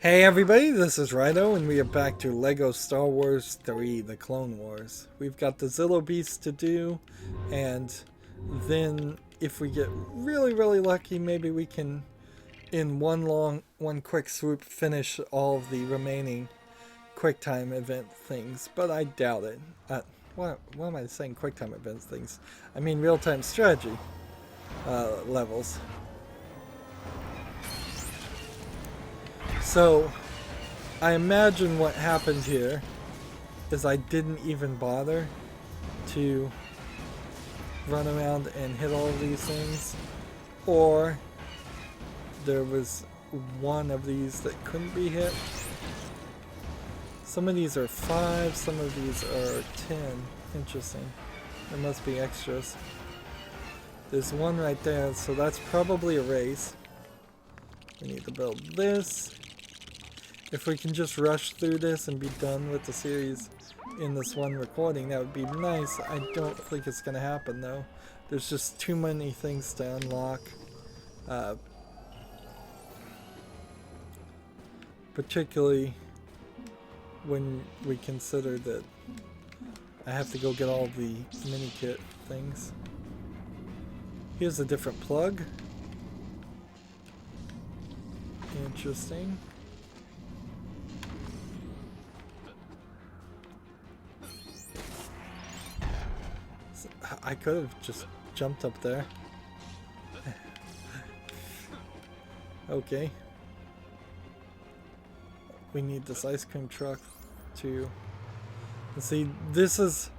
Hey everybody, this is Rydo, and we are back to LEGO Star Wars 3, The Clone Wars. We've got the Zillow Beast to do, and then if we get really lucky, maybe we can, in one quick swoop, finish all of the remaining QuickTime event things, but I doubt it. Why am I saying QuickTime event things? I mean real-time strategy levels. So, I imagine what happened here is I didn't even bother to run around and hit all of these things, or there was one of these that couldn't be hit. Some of these are 5, some of these are 10. Interesting. There must be extras. There's one right there, so that's probably a race. We need to build this. If we can just rush through this and be done with the series in this one recording, that would be nice. I don't think it's going to happen though. There's just too many things to unlock. Particularly when we consider that I have to go get all the Minikit things. Here's a different plug. Interesting. I could have just jumped up there. Okay. We need this ice cream truck to... See, this is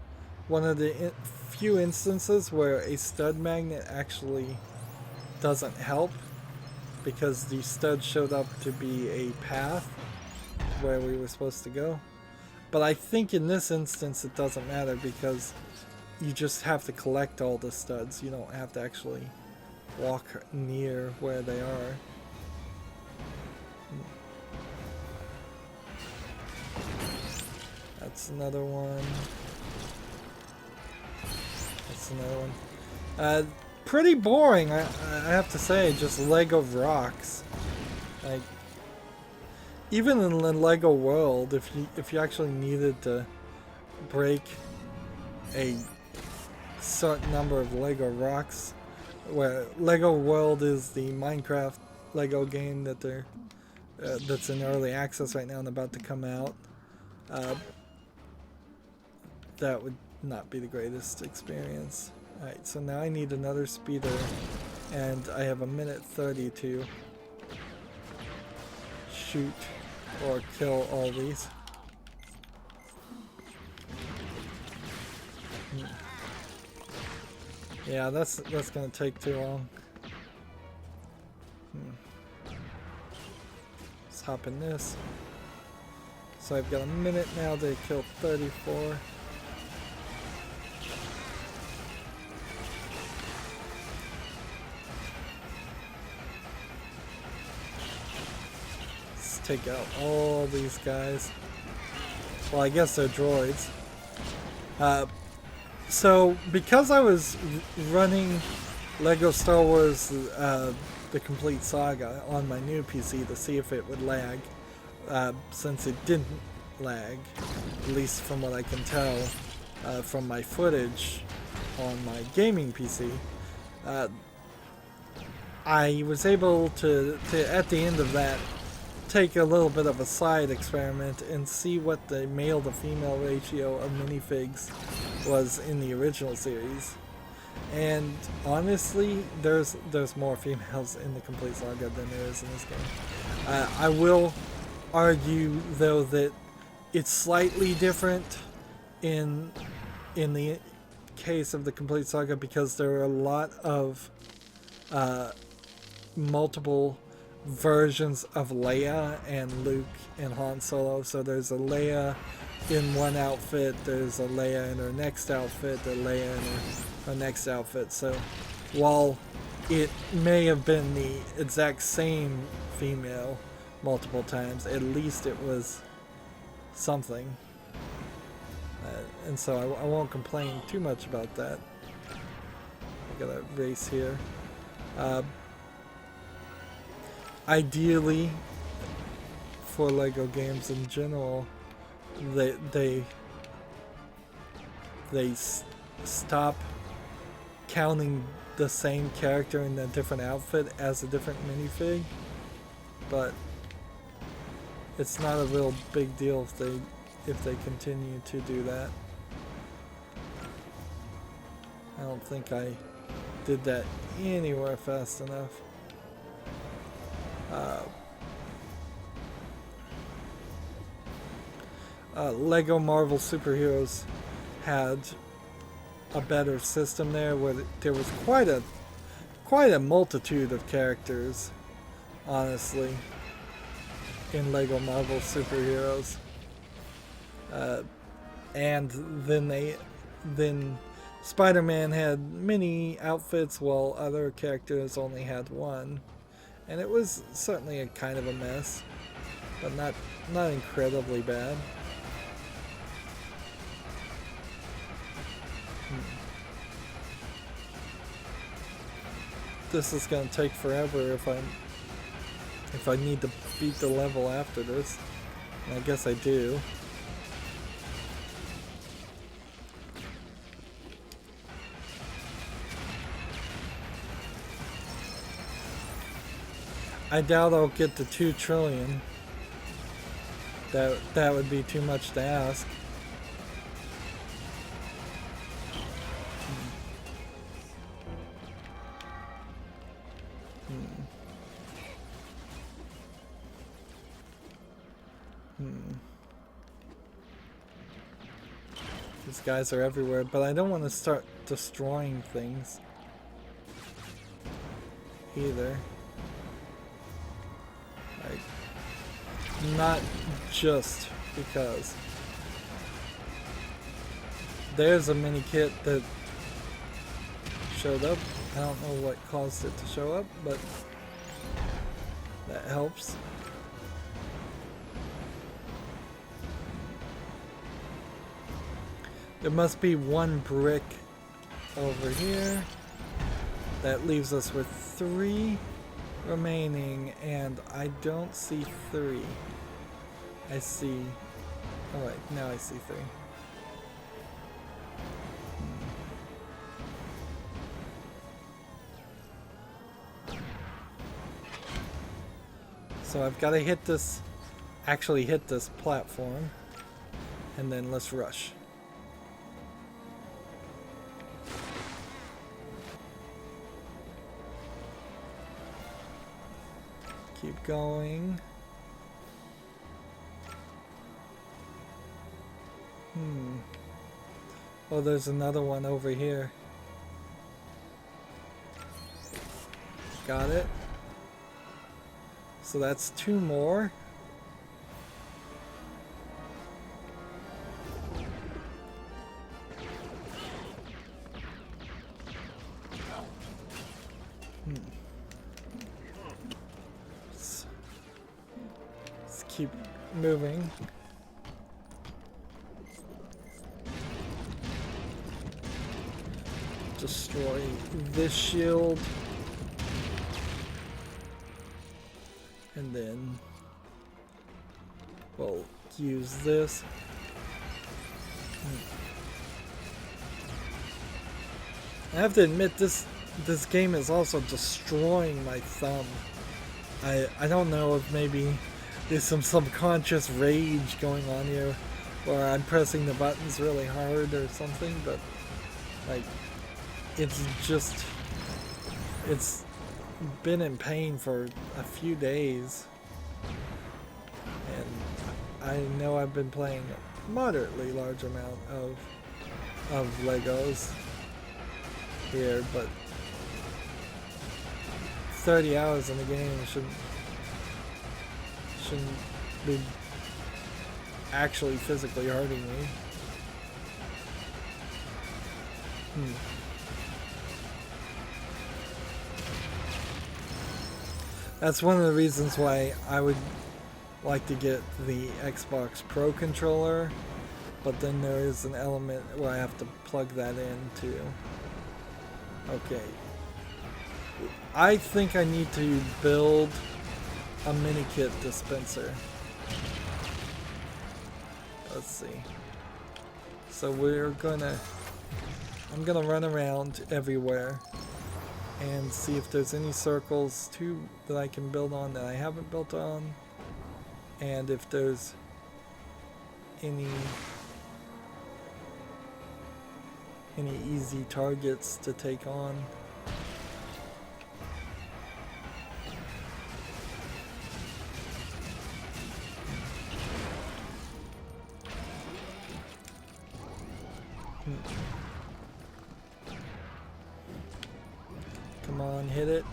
one of the few instances where a stud magnet actually doesn't help, because the stud showed up to be a path where we were supposed to go. But I think in this instance it doesn't matter, because you just have to collect all the studs. You don't have to actually walk near where they are. That's another one. That's another one. Pretty boring, I have to say. Just Lego rocks. Like, even in the Lego world, if you actually needed to break a certain number of Lego rocks, where Lego World is the Minecraft Lego game that they're that's in early access right now and about to come out, that would not be the greatest experience. Alright, so now I need another speeder, and I have a minute 30 to shoot or kill all these. Yeah, that's gonna take too long. Let's hop in this. So I've got a minute now to kill 34. Let's take out all these guys. Well, I guess they're droids. So, because I was running LEGO Star Wars The Complete Saga on my new PC to see if it would lag, since it didn't lag, at least from what I can tell from my footage on my gaming PC, I was able to, at the end of that, take a little bit of a side experiment and see what the male to female ratio of minifigs was in the original series. And honestly, there's more females in the Complete Saga than there is in this game. I will argue though that it's slightly different in the case of the Complete Saga, because there are a lot of multiple versions of Leia and Luke and Han Solo. So there's a Leia in one outfit, there's a Leia in her next outfit, a Leia in her next outfit. So while it may have been the exact same female multiple times, at least it was something. And so I won't complain too much about that. I got a race here. Ideally, for Lego games in general, they stop counting the same character in a different outfit as a different minifig, but it's not a real big deal if they continue to do that. I don't think I did that anywhere fast enough. Lego Marvel Superheroes had a better system there, where there was quite a multitude of characters, honestly, in Lego Marvel Superheroes. And then Spider-Man had many outfits while other characters only had one, and it was certainly a kind of a mess, but not incredibly bad. This is gonna take forever if I need to beat the level after this. And I guess I do. I doubt I'll get to 2 trillion. That would be too much to ask. These guys are everywhere, but I don't want to start destroying things either. Like, not just because. There's a Minikit that showed up. I don't know what caused it to show up, but that helps. There must be 1 brick over here. That leaves us with 3 remaining, and I don't see 3. I see... Oh wait, now I see 3. So I've got to hit this... actually hit this platform, and then let's rush. Keep going. Oh, there's another one over here. Got it. So that's 2 more. Keep moving. Destroy this shield. And then we'll use this. I have to admit, this game is also destroying my thumb. I don't know if maybe there's some subconscious rage going on here, or I'm pressing the buttons really hard or something, but like, it's been in pain for a few days, and I know I've been playing a moderately large amount of Legos here, but 30 hours in the game shouldn't be actually physically hurting me. That's one of the reasons why I would like to get the Xbox Pro controller, but then there is an element where I have to plug that in too. Okay. I think I need to build a Minikit dispenser. let's see. So I'm gonna run around everywhere and see if there's any circles too that I can build on that I haven't built on, and if there's any easy targets to take on. Come on, hit it.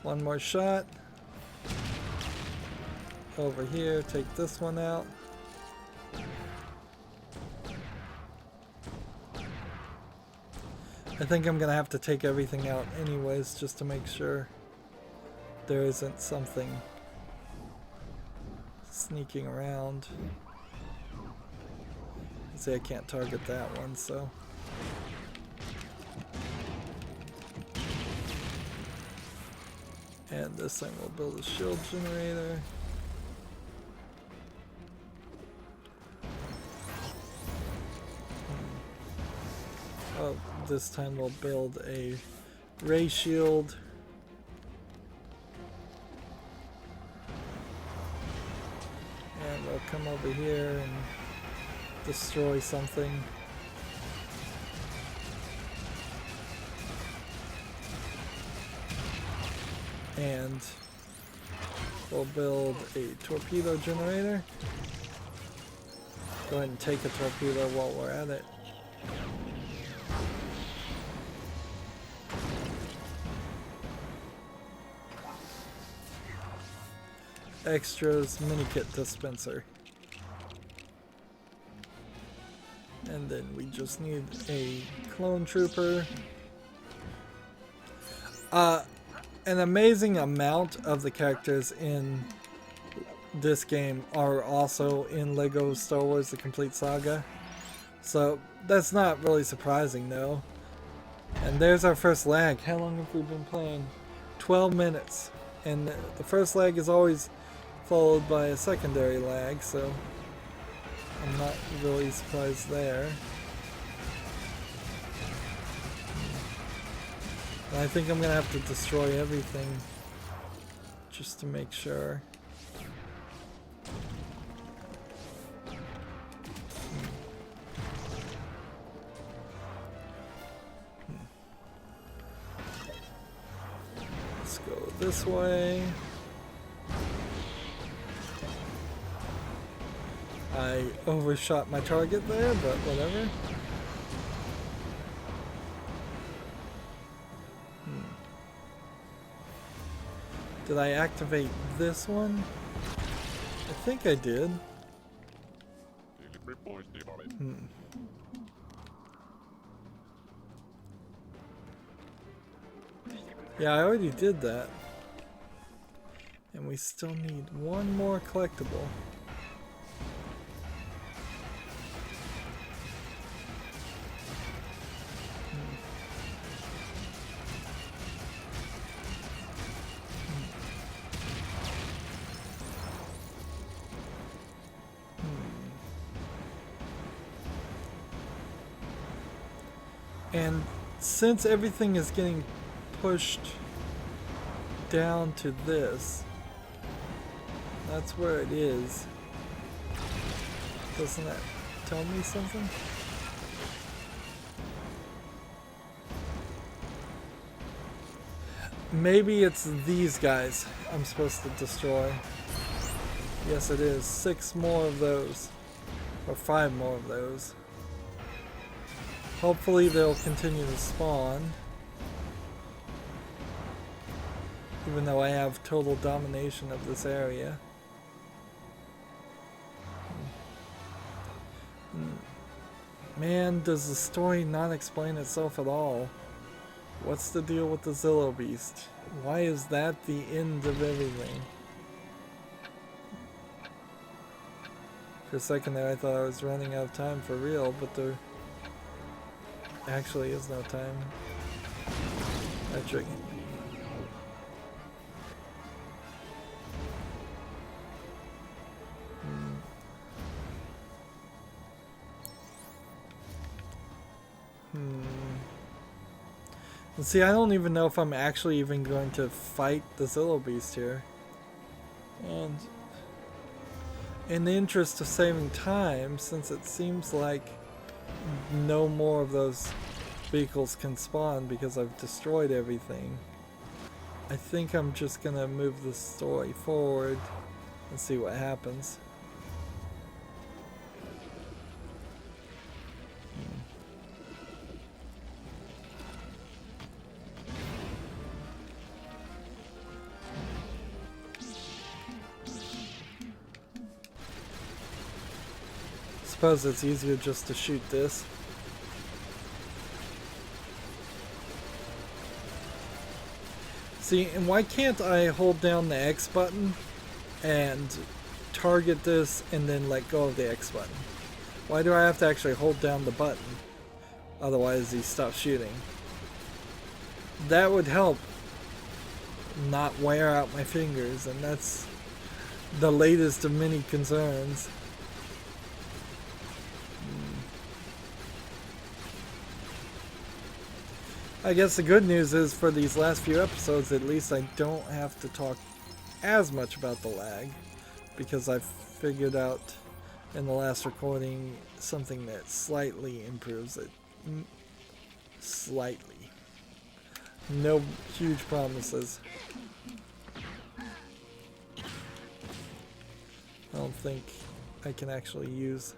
One more shot. Over here, take this one out. I think I'm gonna have to take everything out anyways, just to make sure there isn't something sneaking around. See, I can't target that one, so. And this thing will build a shield generator. Oh, this time we'll build a ray shield. And we'll come over here and destroy something. And we'll build a torpedo generator. Go ahead and take a torpedo while we're at it. Extras Minikit dispenser. And then we just need a clone trooper. An amazing amount of the characters in this game are also in LEGO Star Wars The Complete Saga. So that's not really surprising though. And there's our first lag. How long have we been playing? 12 minutes. And the first lag is always followed by a secondary lag, so I'm not really surprised there. And I think I'm gonna have to destroy everything just to make sure. Let's go this way. I overshot my target there, but whatever. Did I activate this one? I think I did. Yeah, I already did that. And we still need one more collectible. And since everything is getting pushed down to this, that's where it is. Doesn't that tell me something? Maybe it's these guys I'm supposed to destroy. Yes, it is. 6 more of those. Or 5 more of those. Hopefully they'll continue to spawn. Even though I have total domination of this area. Man, does the story not explain itself at all? What's the deal with the Zillow Beast? Why is that the end of everything? For a second there I thought I was running out of time for real, but there actually is no time. Metric. And see, I don't even know if I'm actually even going to fight the Zillow Beast here. And in the interest of saving time, since it seems like no more of those vehicles can spawn because I've destroyed everything, I think I'm just gonna move the story forward and see what happens. Suppose it's easier just to shoot this. See, and why can't I hold down the X button and target this and then let go of the X button? Why do I have to actually hold down the button? Otherwise he stops shooting. That would help not wear out my fingers, and that's the latest of many concerns. I guess the good news is for these last few episodes, at least I don't have to talk as much about the lag, because I've figured out in the last recording something that slightly improves it. Slightly. No huge promises. I don't think I can actually use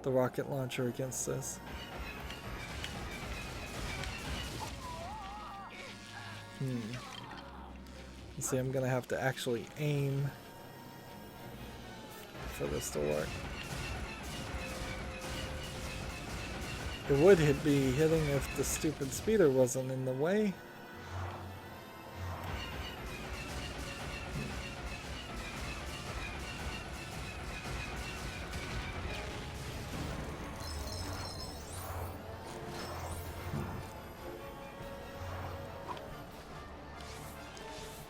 the rocket launcher against this. See, I'm gonna have to actually aim for this to work. It would be hitting if the stupid speeder wasn't in the way.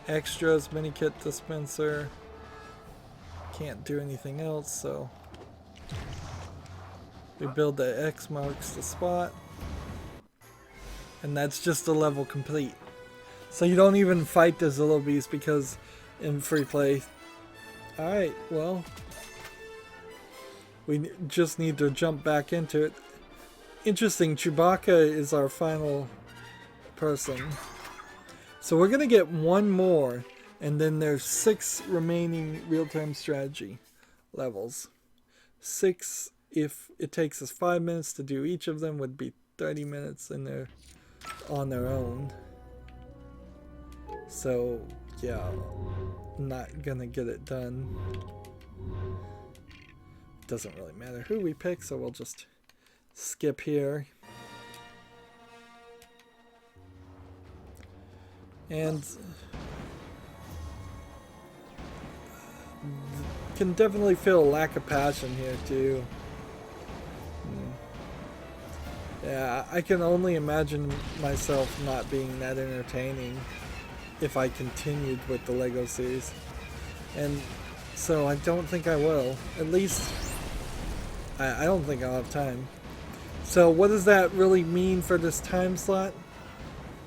Extras, Minikit dispenser. Can't do anything else, so we build the X marks the spot, and that's just a level complete. So you don't even fight the Zillow Beast because in free play. Alright, well, we just need to jump back into it. Interesting, Chewbacca is our final person. So we're gonna get one more, and then there's 6 remaining real-time strategy levels. 6, if it takes us 5 minutes to do each of them, would be 30 minutes, and they're on their own. So yeah, not gonna get it done. Doesn't really matter who we pick, so we'll just skip here. And can definitely feel a lack of passion here too. Yeah, I can only imagine myself not being that entertaining if I continued with the LEGO series. And so I don't think I will. At least I don't think I'll have time. So what does that really mean for this time slot?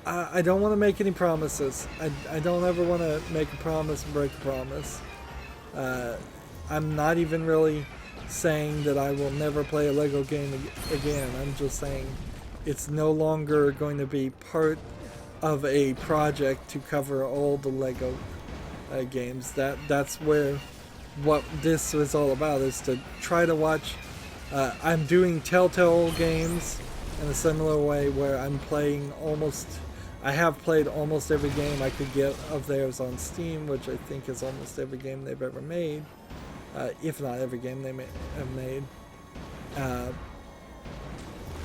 I don't want to make any promises. I don't ever want to make a promise and break a promise. I'm not even really saying that I will never play a LEGO game again. I'm just saying it's no longer going to be part of a project to cover all the LEGO games. That's where what this was all about, is to try to watch. I'm doing Telltale games in a similar way, where I'm playing I have played almost every game I could get of theirs on Steam, which I think is almost every game they've ever made, if not every game they have made.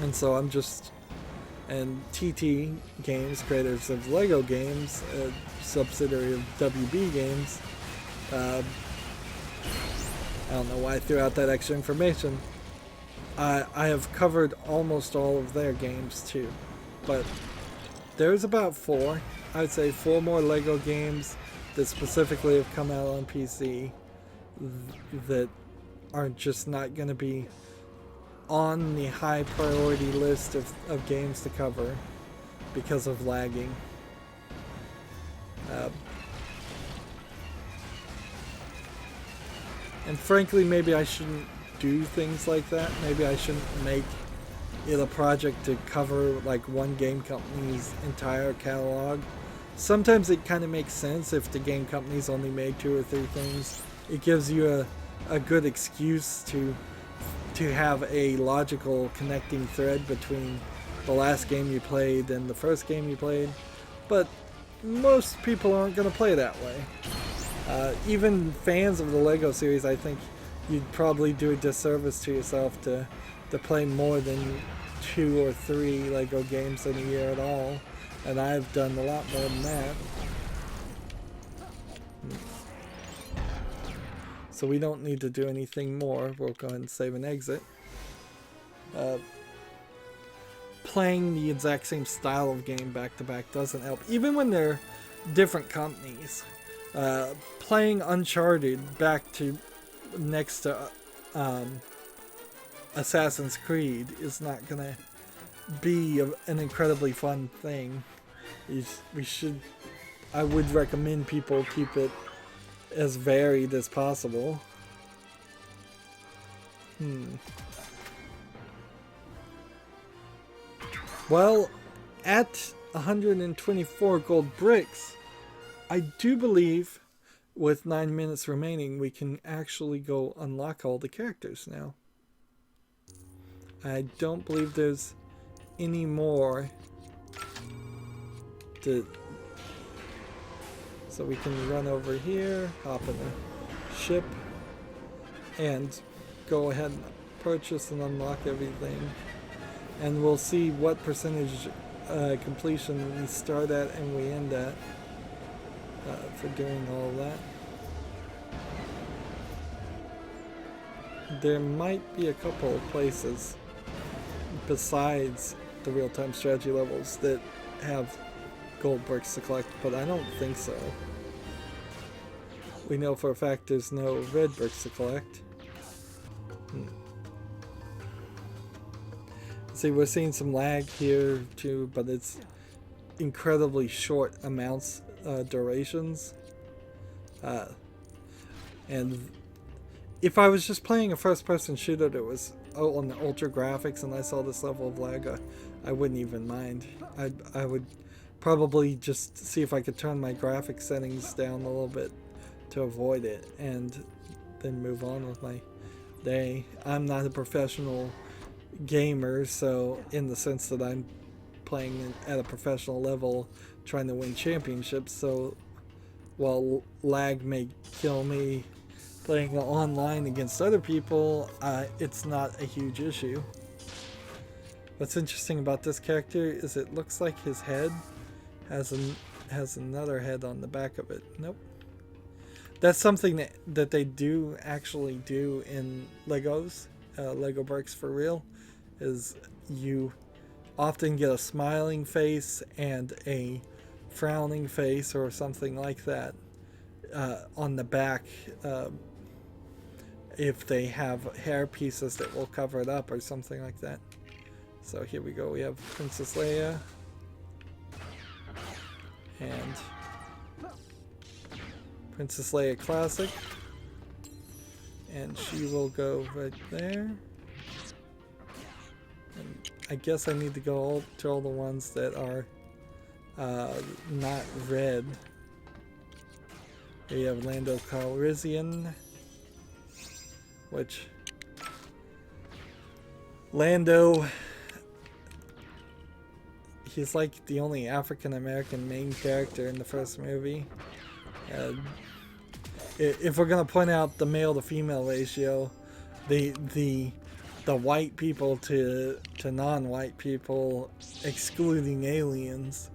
And so I'm just, and TT Games, creators of LEGO Games, a subsidiary of WB Games, I don't know why I threw out that extra information. I have covered almost all of their games too, but there's about 4, I would say 4 more LEGO games that specifically have come out on PC that are just not going to be on the high priority list of games to cover because of lagging. And frankly, maybe I shouldn't do things like that. Maybe I shouldn't make it a project to cover like one game company's entire catalog. Sometimes it kind of makes sense if the game company's only made 2 or 3 things. It gives you a good excuse to have a logical connecting thread between the last game you played and the first game you played. But most people aren't going to play that way. Even fans of the LEGO series, I think you'd probably do a disservice to yourself to play more than 2 or 3 LEGO games in a year at all. And I've done a lot more than that. So we don't need to do anything more. We'll go ahead and save and exit. Playing the exact same style of game back to back doesn't help. Even when they're different companies. Playing Uncharted back to next to Assassin's Creed is not going to be an incredibly fun thing. I would recommend people keep it as varied as possible. Well, at 124 gold bricks, I do believe with 9 minutes remaining we can actually go unlock all the characters now. I don't believe there's any more so we can run over here, hop in a ship, and go ahead and purchase and unlock everything. And we'll see what percentage completion we start at and we end at for doing all of that. There might be a couple of places besides the real-time strategy levels that have gold bricks to collect, but I don't think so. We know for a fact there's no red bricks to collect. See, we're seeing some lag here too, but it's incredibly short amounts, durations. And if I was just playing a first-person shooter that was on the ultra graphics and I saw this level of lag, I wouldn't even mind. I would probably just see if I could turn my graphics settings down a little bit to avoid it and then move on with my day. I'm not a professional gamer, so in the sense that I'm playing at a professional level trying to win championships, so while lag may kill me playing online against other people, it's not a huge issue. What's interesting about this character is it looks like his head has another head on the back of it. Nope. That's something that they do actually do in Legos, Lego Bricks for real, is you often get a smiling face and a frowning face or something like that on the back if they have hair pieces that will cover it up or something like that. So here we go, we have Princess Leia and Princess Leia Classic, and she will go right there. And I guess I need to go to all the ones that are not red. Here you have Lando Calrissian, which Lando, he's like the only African American main character in the first movie. If we're gonna point out the male to female ratio, the white people to non-white people, excluding aliens,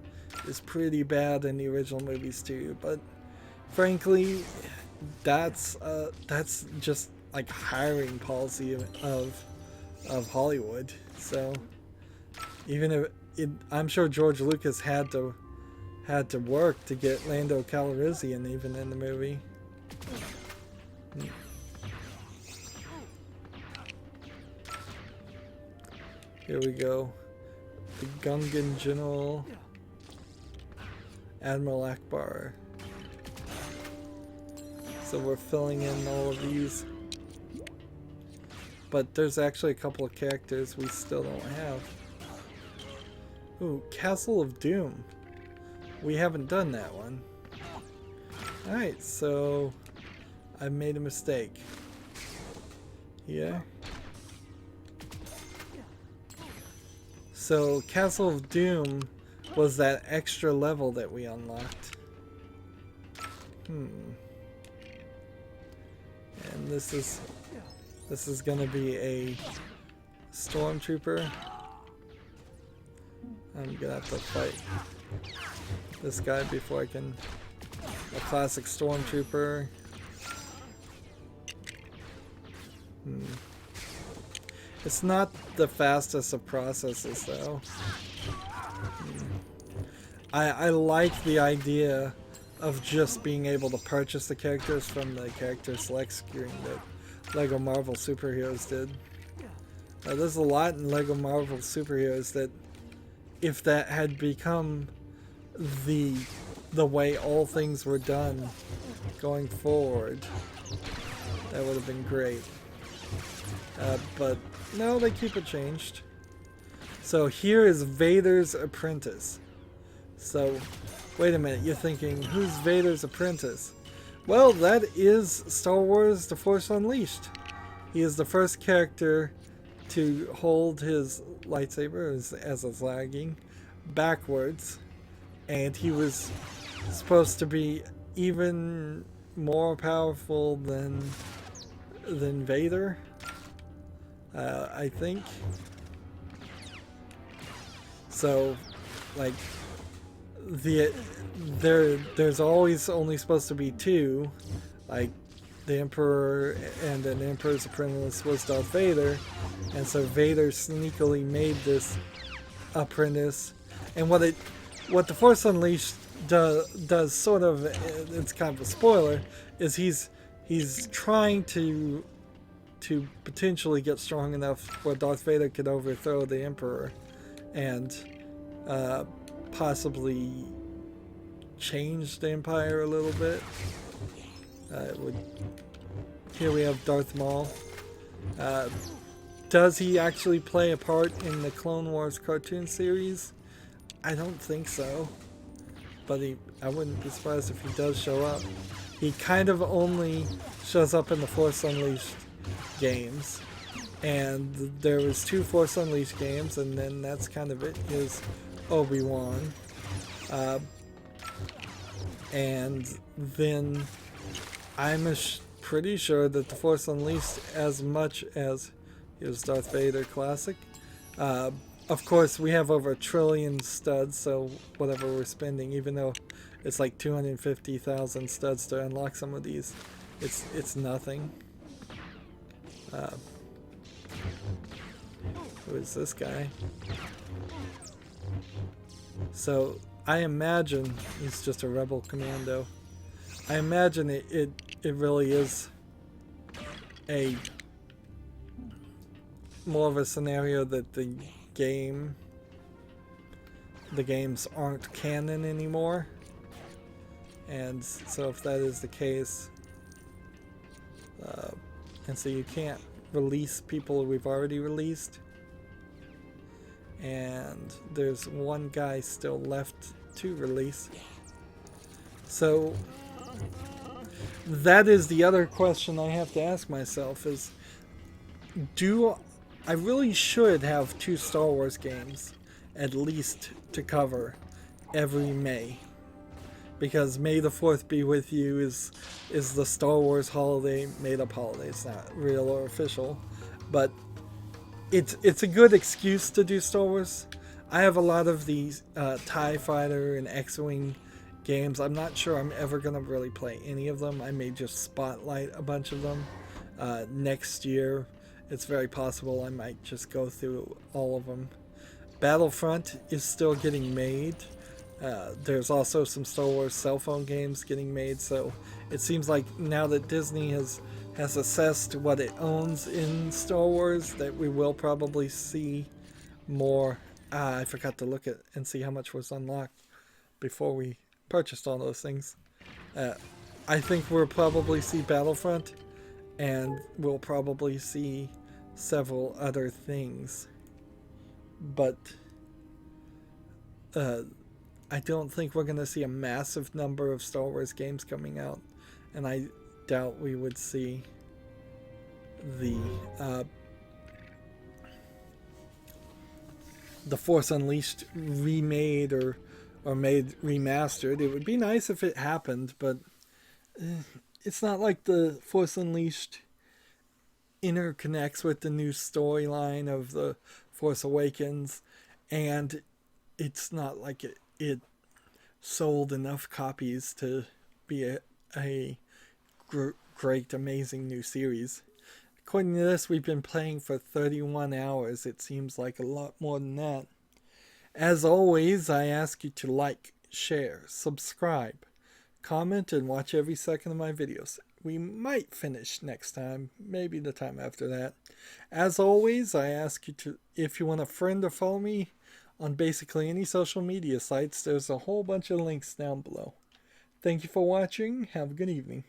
is pretty bad in the original movies too. But frankly, that's just like hiring policy of Hollywood. So even if I'm sure George Lucas had to work to get Lando Calrissian even in the movie. Here we go. The Gungan General, Admiral Akbar. So we're filling in all of these. But there's actually a couple of characters we still don't have. Ooh, Castle of Doom. We haven't done that one. Alright, so I made a mistake. Here. So Castle of Doom was that extra level that we unlocked. And this is gonna be a stormtrooper. I'm gonna have to fight this guy before I can. A classic stormtrooper. It's not the fastest of processes though. I like the idea of just being able to purchase the characters from the character select screen that LEGO Marvel Superheroes did. There's a lot in LEGO Marvel Superheroes that, if that had become the way all things were done going forward, that would have been great. But no, they keep it changed. So here is Vader's apprentice. So, wait a minute, you're thinking, who's Vader's apprentice? Well, that is Star Wars The Force Unleashed. He is the first character to hold his lightsaber, as it's lagging, backwards. And he was supposed to be even more powerful than Vader, I think. So, like, there's always only supposed to be two, like the Emperor and an Emperor's apprentice was Darth Vader, and so Vader sneakily made this apprentice. And what the Force Unleashed does sort of, it's kind of a spoiler, is he's trying to potentially get strong enough where Darth Vader could overthrow the Emperor and possibly change the Empire a little bit. Here we have Darth Maul. Does he actually play a part in the Clone Wars cartoon series? I don't think so. But I wouldn't be surprised if he does show up. He kind of only shows up in the Force Unleashed games. And there was 2 Force Unleashed games, and then that's kind of it. Is Obi-Wan. And then I'm pretty sure that the Force Unleashed, as much as it was Darth Vader Classic, of course we have over 1 trillion studs, so whatever we're spending, even though it's like 250,000 studs to unlock some of these, it's nothing. Who is this guy? So I imagine he's just a rebel commando. I imagine it really is a more of a scenario that the games aren't canon anymore. And so if that is the case, and so you can't release people we've already released, and there's one guy still left to release. So that is the other question I have to ask myself is, I really should have 2 Star Wars games at least to cover every May, because May the 4th be with you is the Star Wars holiday, made up holiday. It's not real or official, but it's a good excuse to do Star Wars. I have a lot of these TIE Fighter and X-Wing games. I'm not sure I'm ever going to really play any of them. I may just spotlight a bunch of them. Next year, it's very possible I might just go through all of them. Battlefront is still getting made. There's also some Star Wars cell phone games getting made, so it seems like now that Disney has assessed what it owns in Star Wars, that we will probably see more. I forgot to look at and see how much was unlocked before we purchased all those things. Uh, I think we'll probably see Battlefront, and we'll probably see several other things. But uh, I don't think we're going to see a massive number of Star Wars games coming out, and I doubt we would see the uh, the Force Unleashed remade or made remastered. It would be nice if it happened, but it's not like the Force Unleashed interconnects with the new storyline of the Force Awakens, and it's not like it sold enough copies to be a great, amazing new series. According to this, we've been playing for 31 hours. It seems like a lot more than that. As always, I ask you to like, share, subscribe, comment, and watch every second of my videos. We might finish next time, maybe the time after that. As always, I ask you to, if you want to friend or follow me on basically any social media sites, there's a whole bunch of links down below. Thank you for watching. Have a good evening.